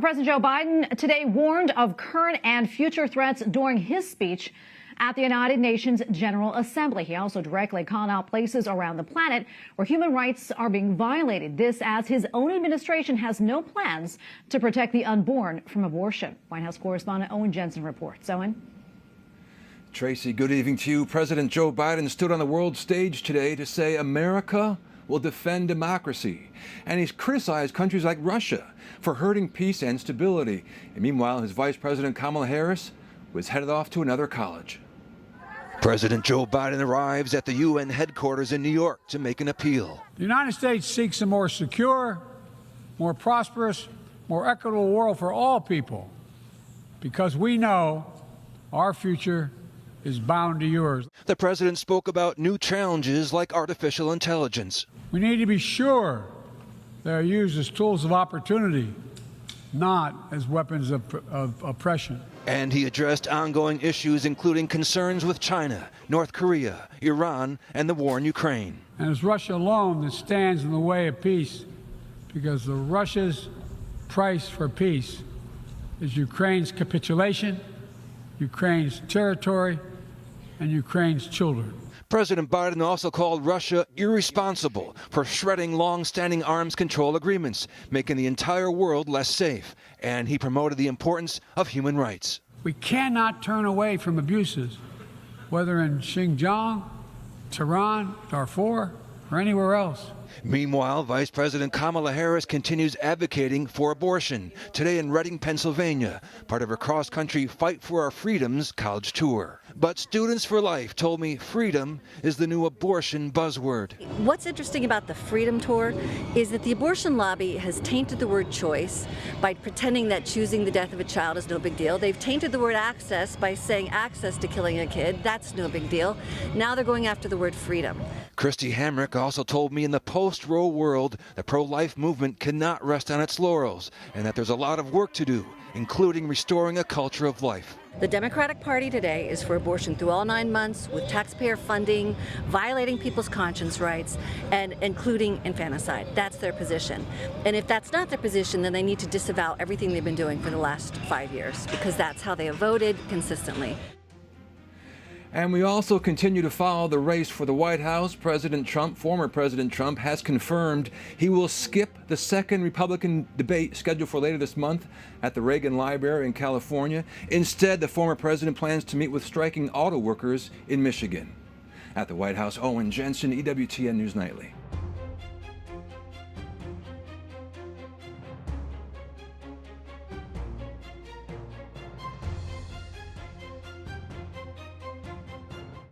President Joe Biden today warned of current and future threats during his speech at the United Nations General Assembly. He also directly called out places around the planet where human rights are being violated. This as his own administration has no plans to protect the unborn from abortion. White House Correspondent Owen Jensen reports. Owen? Tracy, good evening to you. President Joe Biden stood on the world stage today to say America will defend democracy. And he's criticized countries like Russia for hurting peace and stability. And meanwhile, his Vice President Kamala Harris was headed off to another college. President Joe Biden arrives at the UN headquarters in New York to make an appeal. The United States seeks a more secure, more prosperous, more equitable world for all people, because we know our future is bound to yours. The president spoke about new challenges like artificial intelligence. We need to be sure they are used as tools of opportunity, not as weapons of oppression. And he addressed ongoing issues, including concerns with China, North Korea, Iran, and the war in Ukraine. And it's Russia alone that stands in the way of peace, because Russia's price for peace is Ukraine's capitulation, Ukraine's territory, and Ukraine's children. President Biden also called Russia irresponsible for shredding long-standing arms control agreements, making the entire world less safe. And he promoted the importance of human rights. We cannot turn away from abuses, whether in Xinjiang, Tehran, Darfur, or anywhere else. Meanwhile, Vice President Kamala Harris continues advocating for abortion today in Reading, Pennsylvania, part of her cross-country Fight for Our Freedoms college tour. But Students for Life told me freedom is the new abortion buzzword. What's interesting about the Freedom Tour is that the abortion lobby has tainted the word choice by pretending that choosing the death of a child is no big deal. They've tainted the word access by saying access to killing a kid, that's no big deal. Now they're going after the word freedom. Christy Hamrick also told me in the post-Roe world, the pro-life movement cannot rest on its laurels and that there's a lot of work to do, including restoring a culture of life. The Democratic Party today is for abortion through all 9 months with taxpayer funding, violating people's conscience rights, and including infanticide. That's their position. And if that's not their position, then they need to disavow everything they've been doing for the last 5 years, because that's how they have voted consistently. And we also continue to follow the race for the White House. Former President Trump has confirmed he will skip the second Republican debate scheduled for later this month at the Reagan Library in California. Instead, the former president plans to meet with striking auto workers in Michigan. At the White House, Owen Jensen, EWTN News Nightly.